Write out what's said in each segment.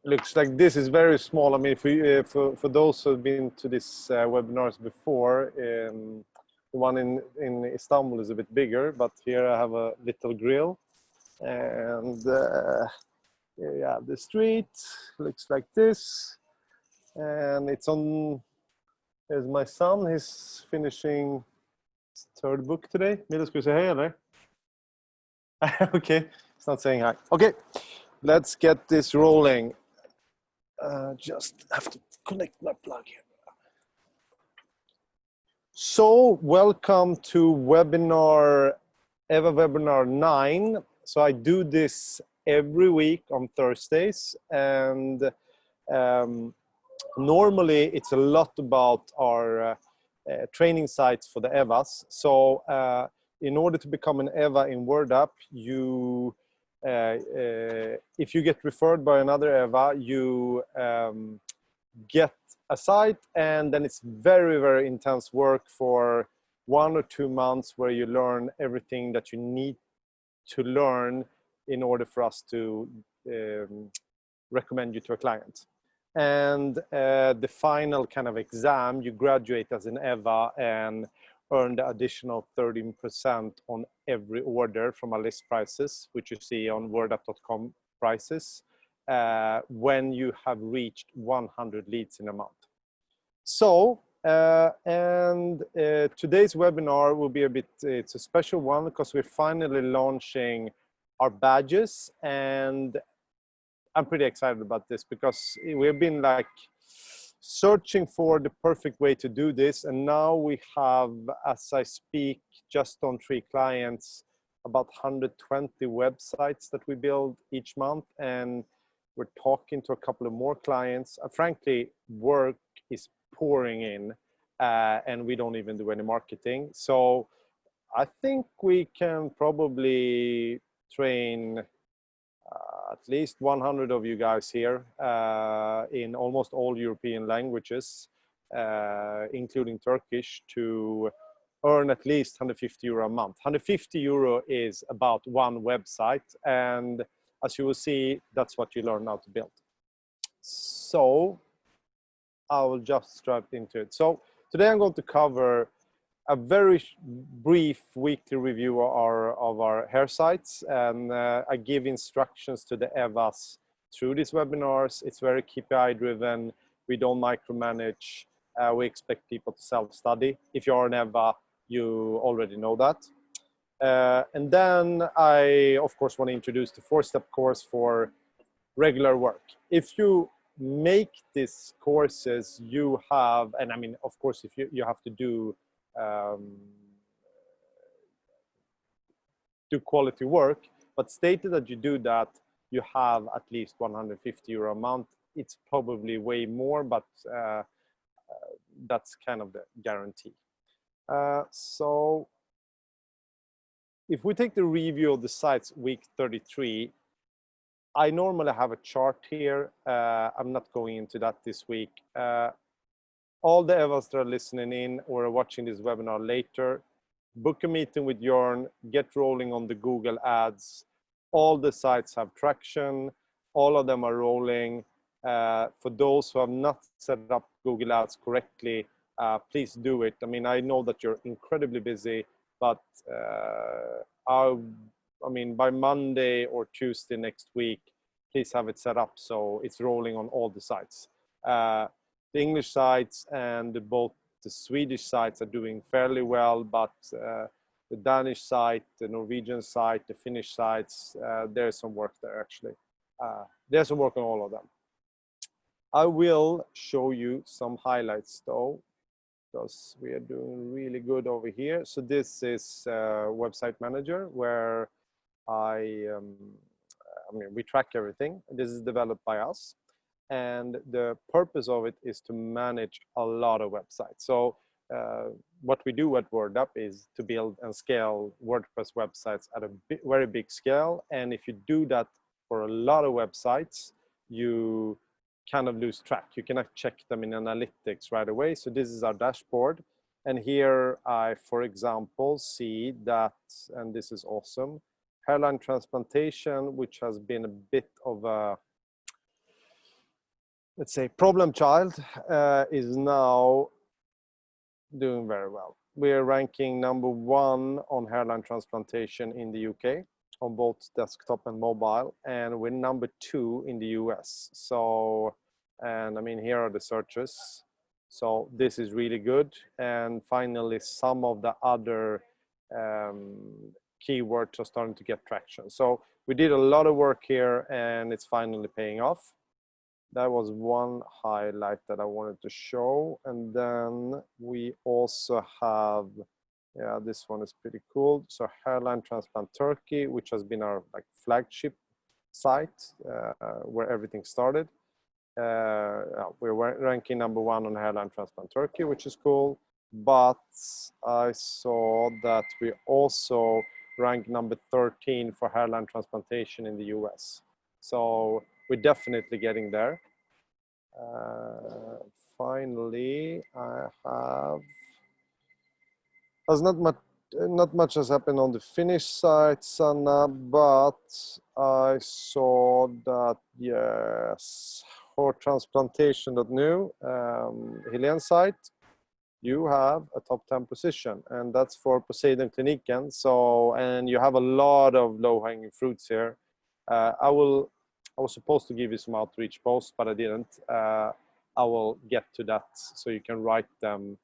looks like this is very small. I mean, if we, for those who've been to this webinars before, the one in Istanbul is a bit bigger, but here I have a little grill, and here you have the street. Looks like this, and it's on. There's my son. He's finishing his third book today. Milo, ska du säga hej eller? Okay, it's not saying hi. Okay, let's get this rolling. Just have to connect my plug here. So welcome to webinar, EWA webinar 9. So I do this every week on Thursdays, and normally it's a lot about our training sites for the EWAs. So in order to become an EWA in WordUp, you if you get referred by another EWA, you get a site, and then it's very, very intense work for 1 or 2 months where you learn everything that you need to learn in order for us to recommend you to a client. And the final kind of exam, you graduate as an EWA and earn the additional 13% on every order from our list prices, which you see on wordup.com prices, when you have reached 100 leads in a month. So, today's webinar will be it's a special one because we're finally launching our badges, and I'm pretty excited about this because we've been like searching for the perfect way to do this, and now we have, as I speak, just on 3 clients, about 120 websites that we build each month, and we're talking to a couple of more clients. Frankly, work is pouring in, and we don't even do any marketing. So I think we can probably train at least 100 of you guys here in almost all European languages, including Turkish, to earn at least 150 euro a month. 150 euro is about 1 website, and as you will see, that's what you learn how to build. So I will just dive into it. So today I'm going to cover a very brief weekly review of our hair sites, and I give instructions to the EWAs through these webinars. It's very KPI driven. We don't micromanage. We expect people to self-study. If you're an EWA, you already know that. And then I, of course, want to introduce the 4-step course for regular work. If you make these courses, you have, and I mean, of course, if you have to do quality work, but stated that you do that, you have at least 150 euro a month. It's probably way more, but that's kind of the guarantee. So if we take the review of the sites week 33, I normally have a chart here. I'm not going into that this week. All the EWAs that are listening in or are watching this webinar later, book a meeting with Jörn, get rolling on the Google ads. All the sites have traction. All of them are rolling. For those who have not set up Google ads correctly, please do it. I mean, I know that you're incredibly busy, but I mean, by Monday or Tuesday next week, please have it set up so it's rolling on all the sites. The English sites and both the Swedish sites are doing fairly well, but the Danish site, the Norwegian site, the Finnish sites, there's some work there actually. There's some work on all of them. I will show you some highlights though, because we are doing really good over here. So this is Website Manager, where I mean, we track everything. This is developed by us. And the purpose of it is to manage a lot of websites. So what we do at WordUp is to build and scale WordPress websites at a very big scale. And if you do that for a lot of websites, you kind of lose track. You cannot check them in analytics right away. So this is our dashboard. And here I, for example, see that, and this is awesome, hairline transplantation, which has been a bit of a let's say, problem child is now doing very well. We're ranking #1 on hairline transplantation in the UK on both desktop and mobile, and we're #2 in the US. So, and I mean, here are the searches. So this is really good. And finally, some of the other keywords are starting to get traction. So we did a lot of work here and it's finally paying off. That was one highlight that I wanted to show. And then we also have, yeah, this one is pretty cool. So Hairline Transplant Turkey, which has been our like flagship site where everything started. We're ranking #1 on Hairline Transplant Turkey, which is cool. But I saw that we also ranked #13 for hairline transplantation in the US. So we're definitely getting there. Finally, I have, there's not much has happened on the Finnish side, Sanna, but I saw that, yes, for transplantation.nu, Helene's site, you have a top 10 position, and that's for Poseidon Kliniken. So, and you have a lot of low-hanging fruits here. I was supposed to give you some outreach posts, but I didn't. I will get to that so you can write them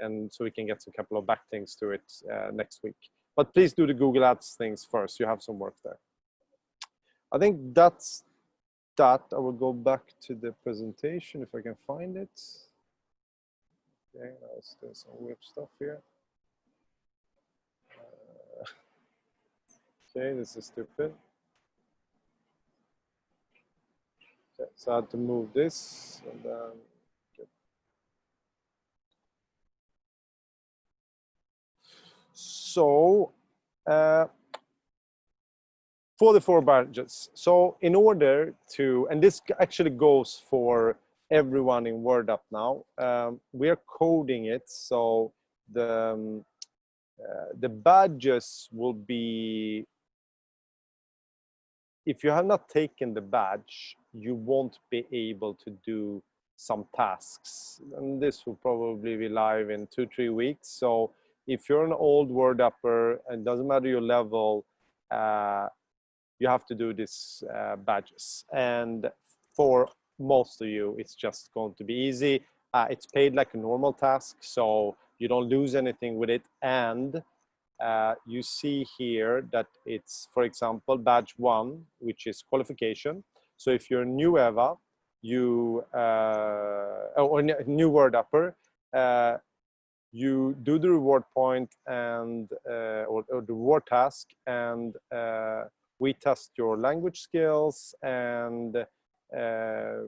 and so we can get a couple of backlinks to it next week. But please do the Google Ads things first. You have some work there. I think that's that. I will go back to the presentation if I can find it. Okay, let's do some weird stuff here. Okay, this is stupid. Okay, so I had to move this and then. Okay. So for the 4 badges, so in order to, and this actually goes for everyone in WordUp now, we are coding it so the badges will be, if you have not taken the badge, you won't be able to do some tasks. And this will probably be live in 2-3 weeks. So if you're an old WordUpper, and doesn't matter your level, you have to do these badges. And for most of you, it's just going to be easy. It's paid like a normal task, so you don't lose anything with it. And you see here that it's, for example, badge 1, which is qualification. So if you're a new EWA, you or new WordUpper, you do the reward point and or the reward task, and we test your language skills and a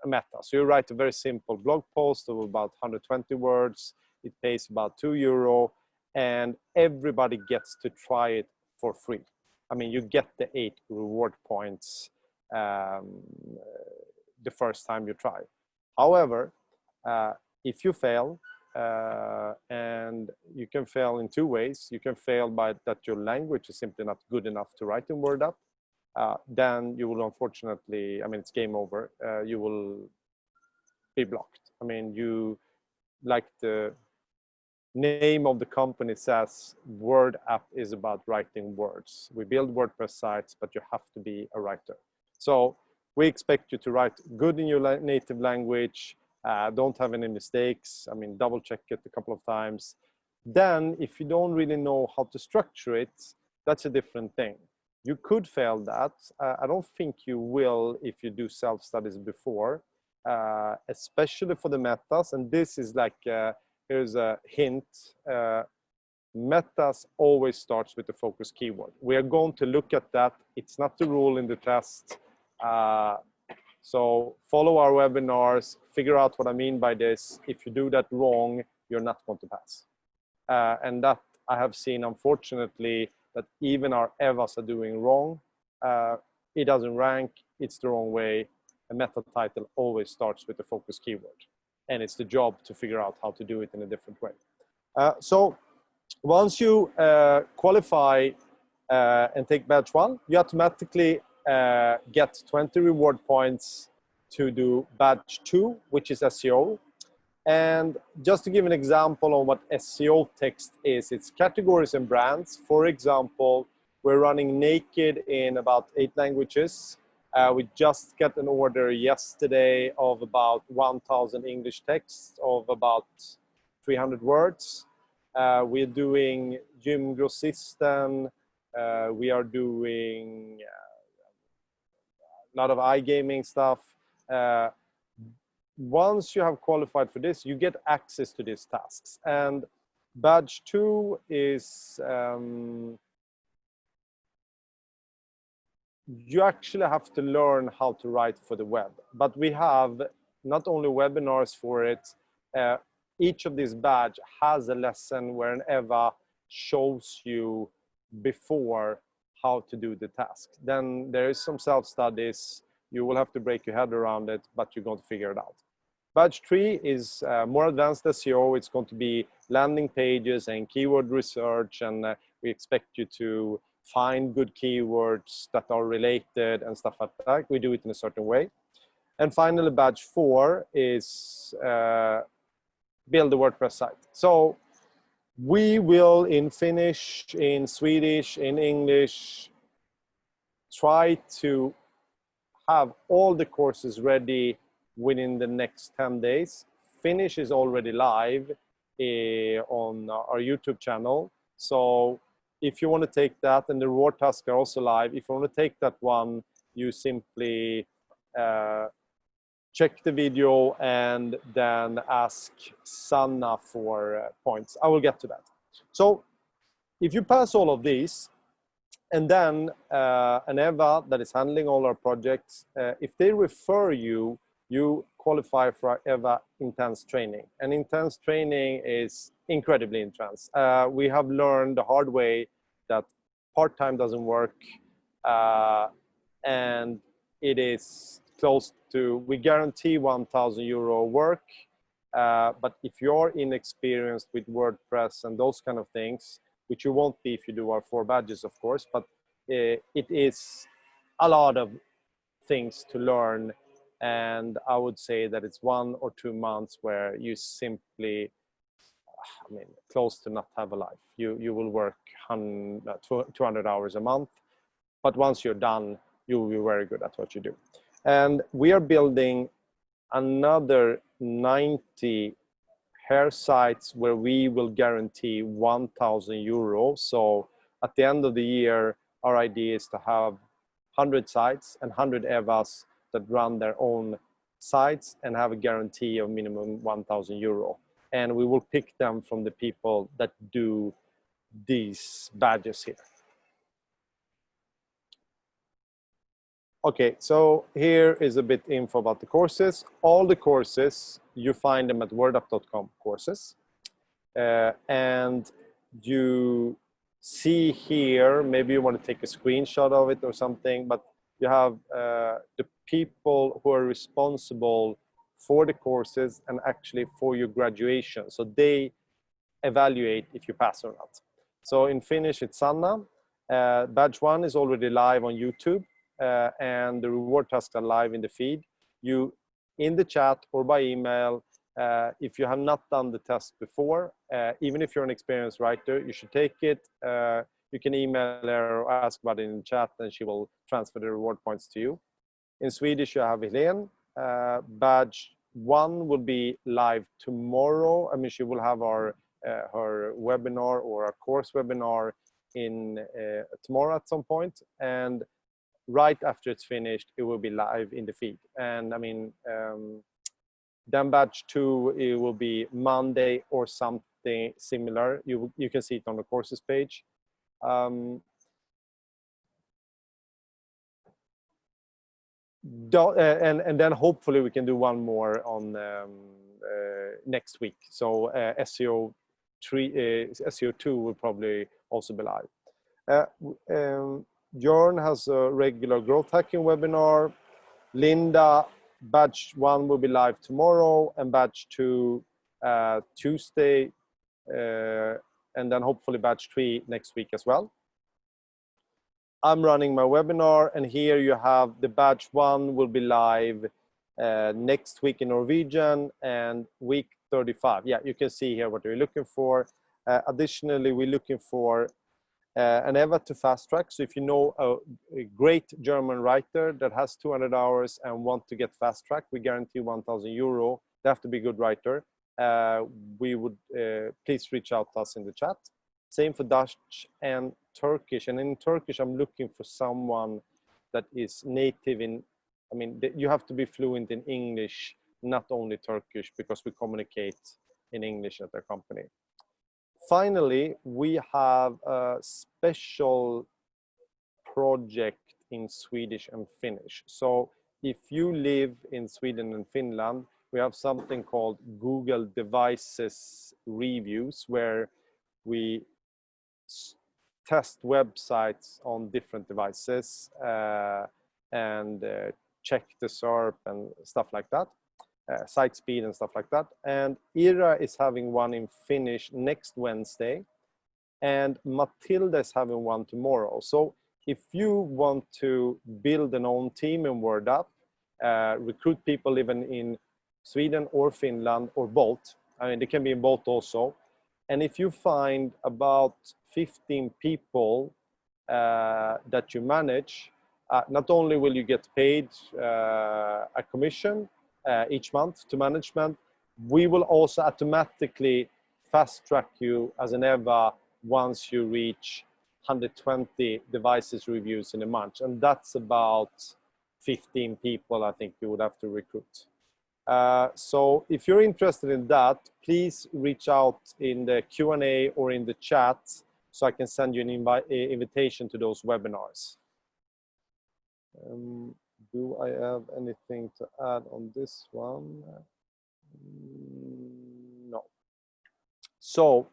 meta. So you write a very simple blog post of about 120 words. It pays about €2. And everybody gets to try it for free. I mean, you get the 8 reward points the first time you try. However, if you fail, and you can fail in 2 ways. You can fail by that your language is simply not good enough to write in WordUp. Then you will unfortunately, I mean, it's game over. You will be blocked. I mean, you, like the name of the company says, WordUp is about writing words. We build WordPress sites, but you have to be a writer. So we expect you to write good in your native language, don't have any mistakes. I mean, double check it a couple of times. Then if you don't really know how to structure it, that's a different thing. You could fail that. I don't think you will if you do self-studies before, especially for the metas. And this is like, here's a hint. Metas always starts with the focus keyword. We are going to look at that. It's not the rule in the test. So follow our webinars, figure out what I mean by this. If you do that wrong, you're not going to pass. And that I have seen, unfortunately, that even our EWAs are doing wrong. It doesn't rank, it's the wrong way. A meta title always starts with the focus keyword. And it's the job to figure out how to do it in a different way. So once you qualify and take badge 1, you automatically get 20 reward points to do batch 2, which is SEO. And just to give an example on what SEO text is, it's categories and brands. For example, we're running naked in about 8 languages. We just got an order yesterday of about 1,000 English texts of about 300 words. We're doing Gym Grossisten. We are doing a lot of iGaming stuff. Once you have qualified for this, you get access to these tasks. And badge 2 is you actually have to learn how to write for the web. But we have not only webinars for it, each of these badge has a lesson where an EWA shows you before how to do the task. Then there is some self-studies. You will have to break your head around it, but you're going to figure it out. Badge 3 is more advanced SEO. It's going to be landing pages and keyword research, and we expect you to find good keywords that are related and stuff like that. We do it in a certain way. And finally, badge 4 is build a WordPress site. So we will, in Finnish, in Swedish, in English, try to have all the courses ready within the next 10 days. Finnish is already live on our YouTube channel. So if you want to take that, and the reward tasks are also live, if you want to take that one, you simply check the video and then ask Sanna for points. I will get to that. So if you pass all of these, and then an EWA that is handling all our projects, if they refer you, you qualify for our EWA intense training. And intense training is incredibly intense. We have learned the hard way that part-time doesn't work, and it is close to, we guarantee 1,000 euro work, but if you're inexperienced with WordPress and those kind of things, which you won't be if you do our 4 badges, of course, but it is a lot of things to learn. And I would say that it's 1 or 2 months where you simply, I mean, close to not have a life. You will work 200 hours a month, but once you're done, you will be very good at what you do. And we are building another 90 hair sites where we will guarantee 1,000 euros. So at the end of the year, our idea is to have 100 sites and 100 EWAs that run their own sites and have a guarantee of minimum 1,000 euro. And we will pick them from the people that do these badges here. Okay, so here is a bit info about the courses. All the courses, you find them at wordup.com courses. And you see here, maybe you want to take a screenshot of it or something, but you have the people who are responsible for the courses and actually for your graduation. So they evaluate if you pass or not. So in Finnish, it's Sanna. Badge 1 is already live on YouTube. And the reward tasks are live in the feed. You, in the chat or by email, if you have not done the test before, even if you're an experienced writer, you should take it. You can email her or ask about it in the chat, and she will transfer the reward points to you. In Swedish, you have Helene. Badge 1 will be live tomorrow. I mean, she will have our her webinar or a course webinar in tomorrow at some point, and right after it's finished, it will be live in the feed. And I mean, then badge 2, it will be Monday or something similar. You can see it on the courses page. And then hopefully we can do one more on next week. So SEO 2 will probably also be live. Björn has a regular growth hacking webinar. Linda, batch 1 will be live tomorrow, and batch 2 Tuesday, and then hopefully batch 3 next week as well. I'm running my webinar, and here you have the batch 1 will be live next week in Norwegian, and week 35. Yeah, you can see here what we're looking for. Additionally, we're looking for an EWA to fast track. So if you know a great German writer that has 200 hours and want to get fast track, we guarantee 1,000 euro. They have to be a good writer. We would please reach out to us in the chat. Same for Dutch and Turkish. And in Turkish, I'm looking for someone that is native in, I mean, you have to be fluent in English, not only Turkish, because we communicate in English at our company. Finally, we have a special project in Swedish and Finnish. So if you live in Sweden and Finland, we have something called Google Devices Reviews, where we test websites on different devices and check the SERP and stuff like that. Site speed and stuff like that. And Ira is having one in Finnish next Wednesday, and Matilda is having one tomorrow. So if you want to build an own team in WordUp, recruit people living in Sweden or Finland or both, I mean, they can be in both also. And if you find about 15 people that you manage, not only will you get paid a commission each month to management, we will also automatically fast track you as an EWA once you reach 120 devices reviews in a month. And that's about 15 people I think you would have to recruit. So if you're interested in that, please reach out in the Q&A or in the chat so I can send you an invitation to those webinars. Do I have anything to add on this one? No. So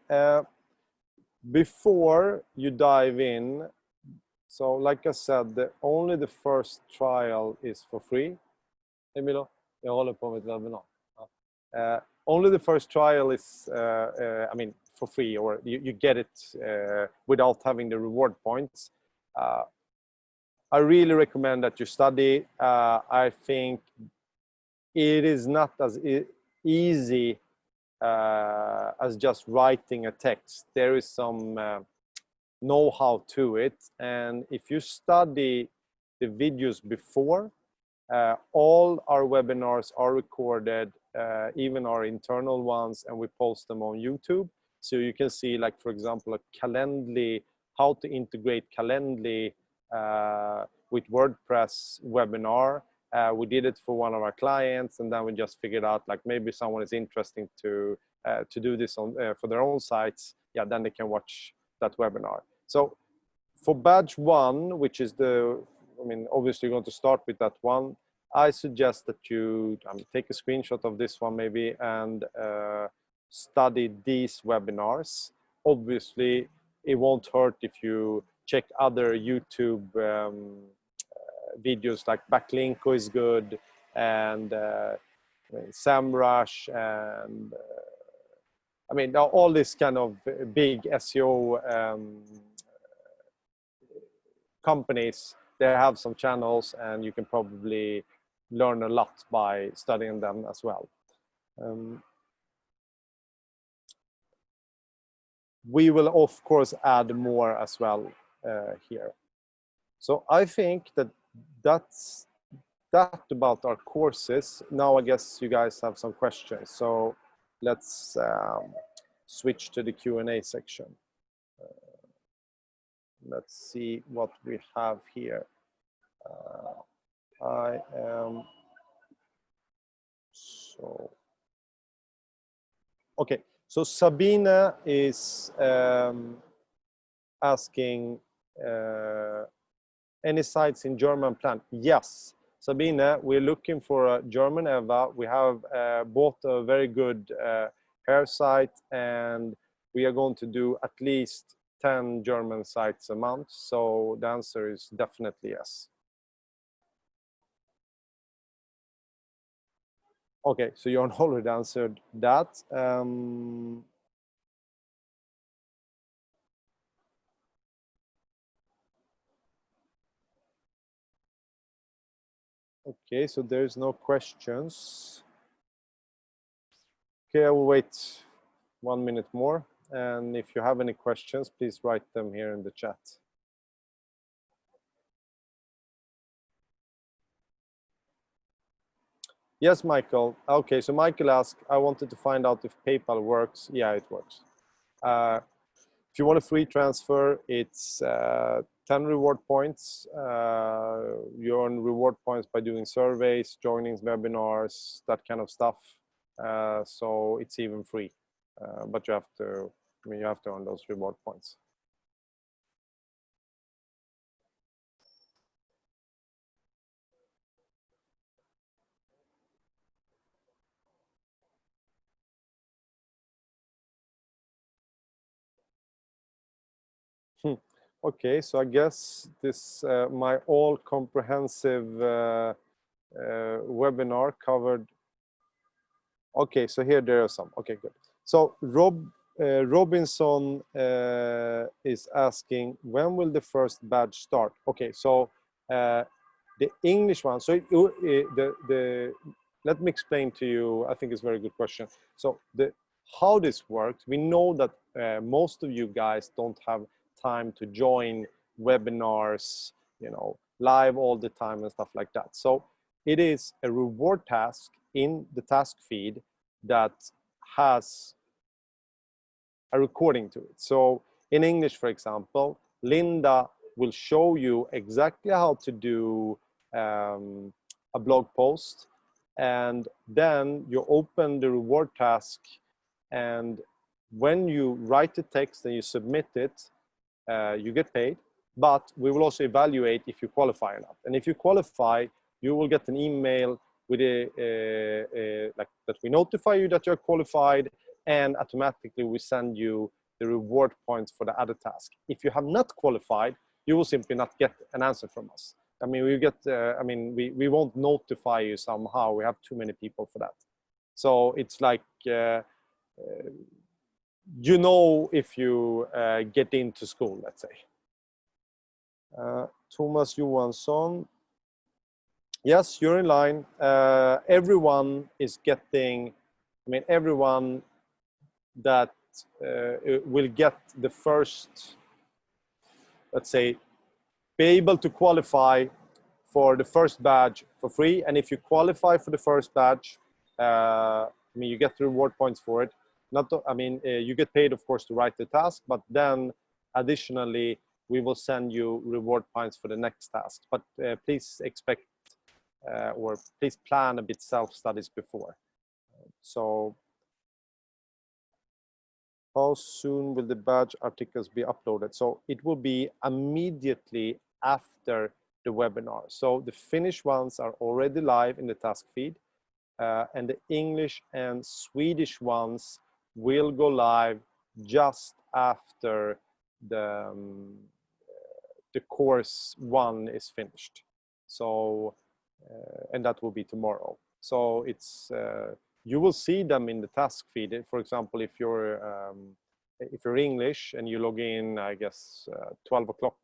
before you dive in, so like I said, only the first trial is for free. Emilio, jag håller på med ett webinar. Only the first trial is, I mean, for free, or you get it without having the reward points. I really recommend that you study. I think it is not as easy as just writing a text. There is some know-how to it. And if you study the videos before, all our webinars are recorded, even our internal ones, and we post them on YouTube. So you can see, like, for example, a Calendly, how to integrate Calendly with WordPress webinar. We did it for one of our clients, and then we just figured out, like, maybe someone is interested to do this on for their own sites. Yeah, then they can watch that webinar. So for badge 1, which is I mean, obviously you're going to start with that one. I suggest that you take a screenshot of this one maybe and study these webinars. Obviously, it won't hurt if you check other YouTube videos, like Backlinko is good, and SEMrush, and I mean, all this kind of big SEO companies. They have some channels, and you can probably learn a lot by studying them as well. We will, of course, add more as well here. So I think that's that about our courses. Now I guess you guys have some questions. So let's switch to the Q&A section. Let's see what we have here. I am so okay. So Sabina is asking any sites in German plan? Yes, Sabina, we're looking for a German EWA. We have bought a very good hair site, and we are going to do at least 10 German sites a month. So the answer is definitely yes. Okay, so you already answered that. Okay, so there's no questions. Okay, I will wait 1 minute more. And if you have any questions, please write them here in the chat. Yes, Michael. Okay, so Michael asked, I wanted to find out if PayPal works. Yeah, it works. If you want a free transfer, it's 10 reward points. You earn reward points by doing surveys, joining webinars, that kind of stuff. So it's even free, but you have to, you have to earn those reward points. Okay, so I guess this my all comprehensive webinar covered. Okay, so here there are some. Okay, good. So Robinson is asking, when will the first badge start? Okay, so the English one. So let me explain to you. I think it's a very good question. So how this works, we know that most of you guys don't have time to join webinars, you know, live all the time and stuff like that. So it is a reward task in the task feed that has a recording to it. So in English, for example, Linda will show you exactly how to do a blog post, and then you open the reward task, and when you write the text and you submit it, you get paid, but we will also evaluate if you qualify or not. And if you qualify, you will get an email with like that we notify you that you're qualified, and automatically we send you the reward points for the other task. If you have not qualified, you will simply not get an answer from us. I mean, we get, I mean, we won't notify you somehow. We have too many people for that. So it's like, you know, if you get into school, let's say. Thomas Johansson. Yes, you're in line. Everyone is getting, I mean, everyone that will get the first, let's say, be able to qualify for the first badge for free. And if you qualify for the first badge, I mean, you get the reward points for it. Not, I mean, you get paid, of course, to write the task, but then additionally, we will send you reward points for the next task. But please expect or please plan a bit self-studies before. So how soon will the badge articles be uploaded? So it will be immediately after the webinar. So the Finnish ones are already live in the task feed, and the English and Swedish ones will go live just after the course one is finished. So, and that will be tomorrow. So it's, you will see them in the task feed. For example, if you're English and you log in, I guess, 12 o'clock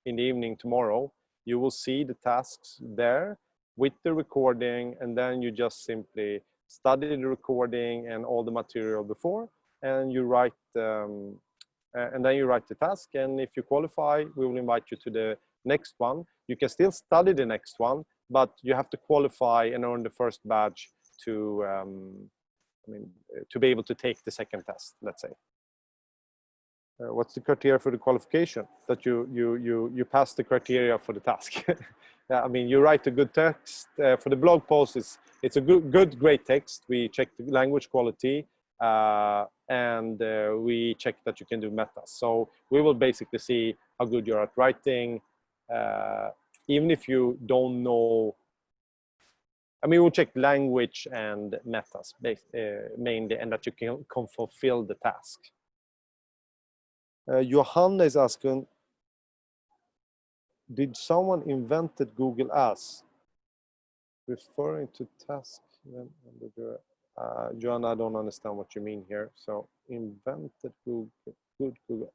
in the evening tomorrow, you will see the tasks there with the recording, and then you just simply study the recording and all the material before, and you write, and then you write the task. And if you qualify, we will invite you to the next one. You can still study the next one, but you have to qualify and earn the first badge to, I mean, to be able to take the second test, let's say. What's the criteria for the qualification? That you pass the criteria for the task. Yeah, I mean, you write a good text. For the blog post, it's a great text. We check the language quality, and we check that you can do metas. So we will basically see how good you're at writing, even if you don't know. I mean, we'll check language and metas mainly, and that you can fulfill the task. Johanna is asking, did someone invented Google Ads? Referring to task. Johanna, I don't understand what you mean here. So invented Google.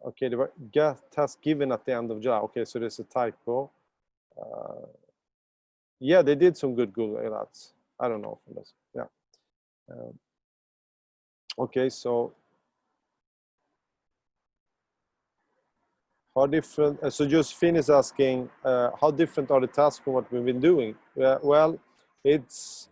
Okay, Okay, the get task given at the end of July. Okay, so there's a typo. Yeah, they did some good Google ads. I don't know from this. Yeah. Okay, so how different? So Josephine is asking, how different are the tasks from what we've been doing? Well, it's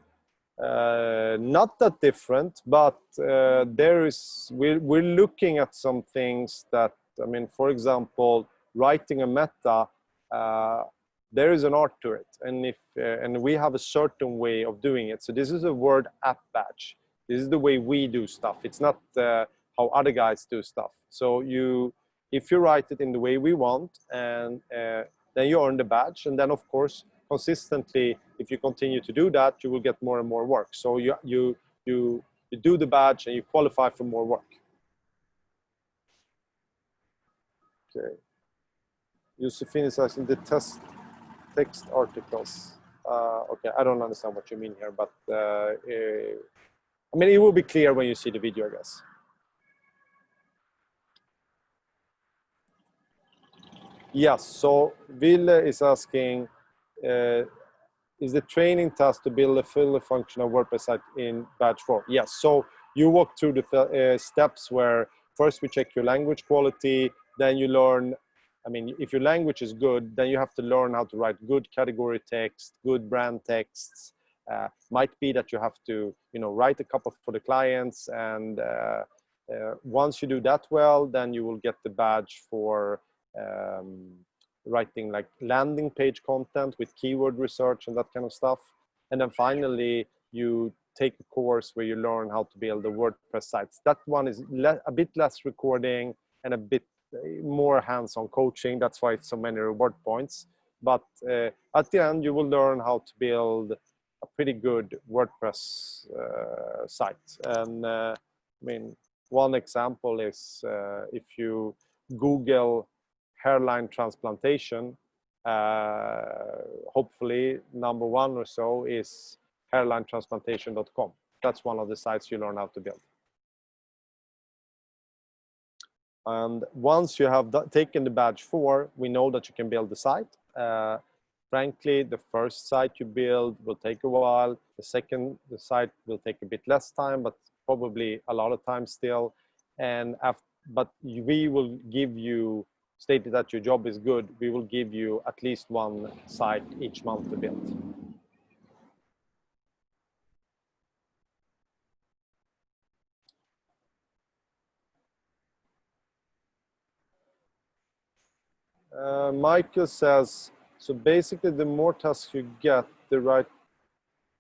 not that different, but we're looking at some things that, I mean, for example, writing a meta, there is an art to it, and we have a certain way of doing it. So this is a word app badge. This is the way we do stuff. It's not how other guys do stuff. So if you write it in the way we want, and then you earn the badge, and then of course consistently, if you continue to do that, you will get more and more work. So you do the badge and you qualify for more work. Okay. Josephine is asking the text articles. Okay, I don't understand what you mean here, but I mean, it will be clear when you see the video, I guess. Yes, so Ville is asking, is the training task to build a fully functional WordPress site in batch 4? Yes, so you walk through the steps where first we check your language quality, then you learn, I mean, if your language is good, then you have to learn how to write good category text, good brand texts. Might be that you have to, write a couple for the clients, and once you do that well, then you will get the badge for writing like landing page content with keyword research and that kind of stuff. And then finally, you take a course where you learn how to build a WordPress site. That one is a bit less recording and a bit more hands-on coaching. That's why it's so many reward points. But at the end, you will learn how to build a pretty good WordPress site. And I mean, one example is if you Google hairline transplantation, hopefully number one or so is hairlinetransplantation.com. That's one of the sites you learn how to build. And once you have taken the badge 4, we know that you can build the site. Frankly, the first site you build will take a while. The site will take a bit less time, but probably a lot of time still. And but we will give you, stated that your job is good, we will give you at least one site each month to build. Michael says, so basically the more tasks you get, the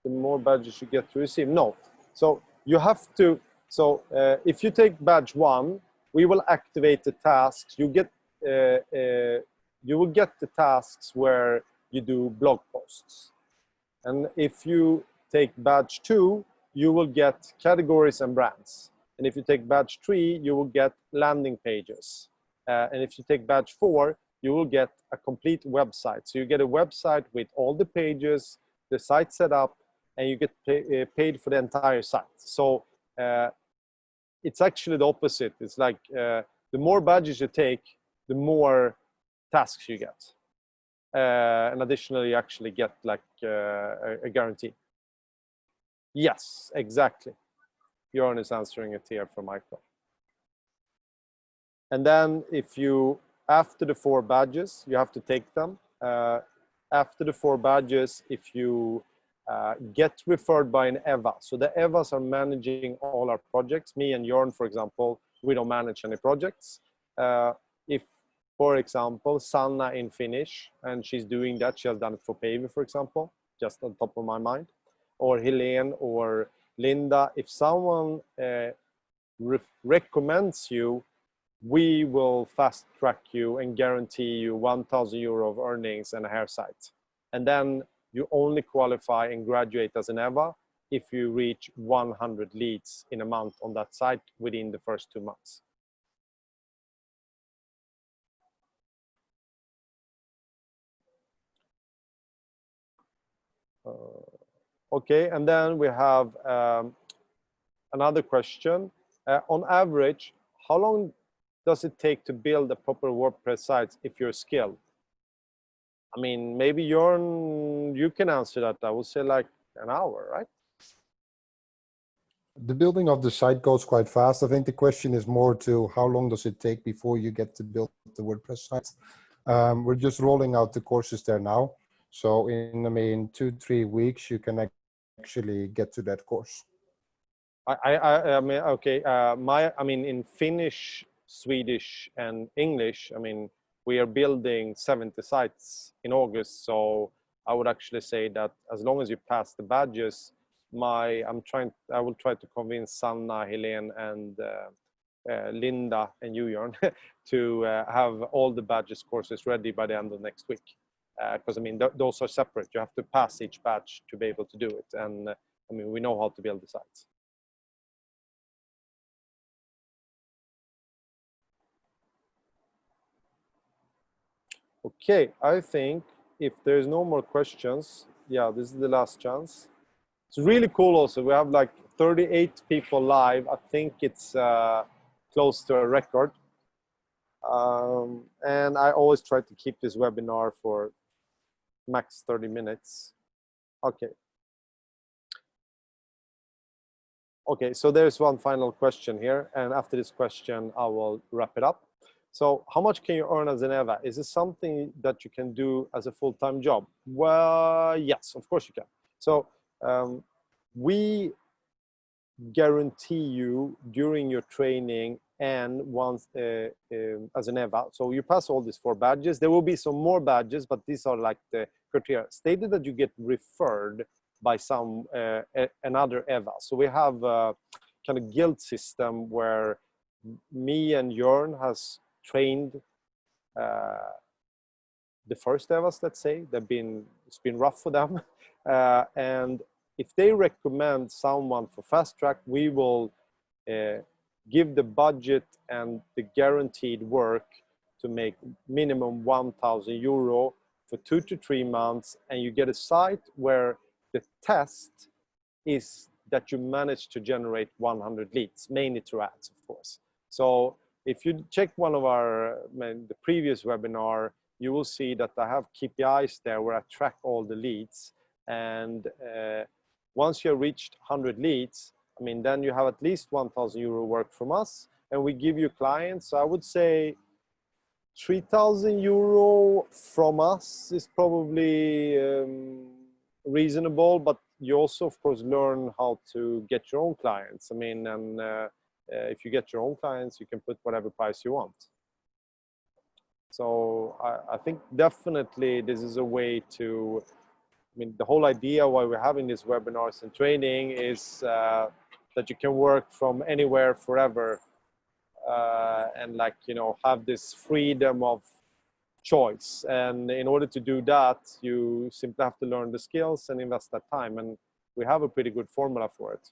more badges you get to receive. No, so you have to, so if you take badge 1, we will activate the tasks. You will get the tasks where you do blog posts. And if you take badge 2, you will get categories and brands. And if you take badge 3, you will get landing pages. And if you take badge 4, you will get a complete website. So you get a website with all the pages, the site set up, and you get paid for the entire site. So it's actually the opposite. It's like the more badges you take, the more tasks you get. And additionally, you actually get like a guarantee. Yes, exactly. Björn is answering it here for Michael. And then if you, after the 4 badges, you have to take them. After the 4 badges, if you get referred by an EWA. So the EWAs are managing all our projects. Me and Jörn, for example, we don't manage any projects. If, for example, Sanna in Finnish, and she's doing that, she has done it for Pavey, for example, just on top of my mind, or Helene or Linda, if someone recommends you, we will fast track you and guarantee you 1,000 euro of earnings and a hair site. And then you only qualify and graduate as an EWA if you reach 100 leads in a month on that site within the first 2 months. Okay, and then we have another question. On average, how long does it take to build a proper WordPress site if you're skilled? I mean, maybe you can answer that. I would say like an hour, right? The building of the site goes quite fast. I think the question is more to how long does it take before you get to build the WordPress site. We're just rolling out the courses there now. So in, I mean, 2-3 weeks, you can actually get to that course. I mean, okay. I mean, in Finnish, Swedish, and English, I mean, we are building 70 sites in August. So I would actually say that as long as you pass the badges, I will try to convince Sanna, Helene, and Linda and you, Jörn, to have all the badges courses ready by the end of next week. Because I mean, those are separate. You have to pass each badge to be able to do it. And I mean, we know how to build the sites. Okay, I think if there's no more questions, yeah, this is the last chance. It's really cool also. We have like 38 people live. I think it's close to a record. And I always try to keep this webinar for max 30 minutes. Okay. Okay, so there's one final question here. And after this question, I will wrap it up. So how much can you earn as an EWA? Is it something that you can do as a full-time job? Well, yes, of course you can. So we guarantee you during your training and once as an EWA. So you pass all these 4 badges. There will be some more badges, but these are like the criteria. Stated that you get referred by some another EWA. So we have a kind of guild system where me and Jörn has trained the first EWAs, let's say. It's been rough for them. And if they recommend someone for fast track, we will give the budget and the guaranteed work to make minimum 1,000 euro for 2 to 3 months. And you get a site where the test is that you manage to generate 100 leads, mainly through ads, of course. So if you check one of the previous webinar, you will see that I have KPIs there where I track all the leads. And once you have reached 100 leads, I mean, then you have at least 1,000 euro work from us, and we give you clients. So I would say 3,000 euro from us is probably reasonable, but you also, of course, learn how to get your own clients. I mean, and if you get your own clients, you can put whatever price you want. So I think definitely this is a way to, I mean, the whole idea why we're having these webinars and training is that you can work from anywhere forever and like, you know, have this freedom of choice. And in order to do that, you simply have to learn the skills and invest that time. And we have a pretty good formula for it.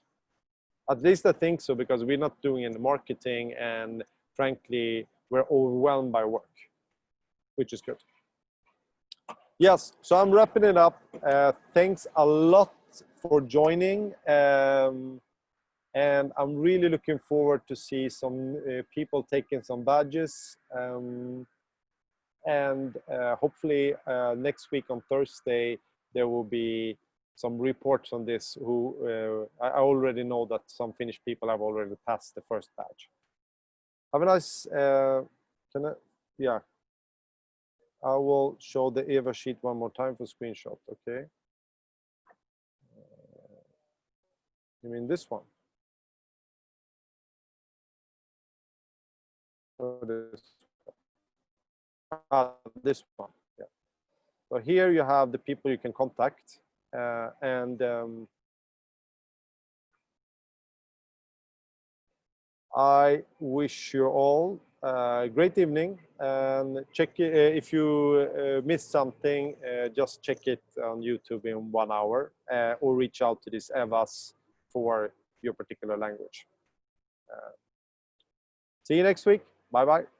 At least I think so, because we're not doing any marketing, and frankly, we're overwhelmed by work, which is good. Yes, so I'm wrapping it up. Thanks a lot for joining. And I'm really looking forward to see some people taking some badges. And hopefully next week on Thursday, there will be some reports on this. I already know that some Finnish people have already passed the first badge. Have a nice, yeah. I will show the EWA sheet one more time for screenshot, okay? You mean this one? Or this one? This one, yeah. So here you have the people you can contact, and I wish you all a great evening. And check if you missed something, just check it on YouTube in 1 hour, or reach out to these EWAs for your particular language. See you next week. Bye bye.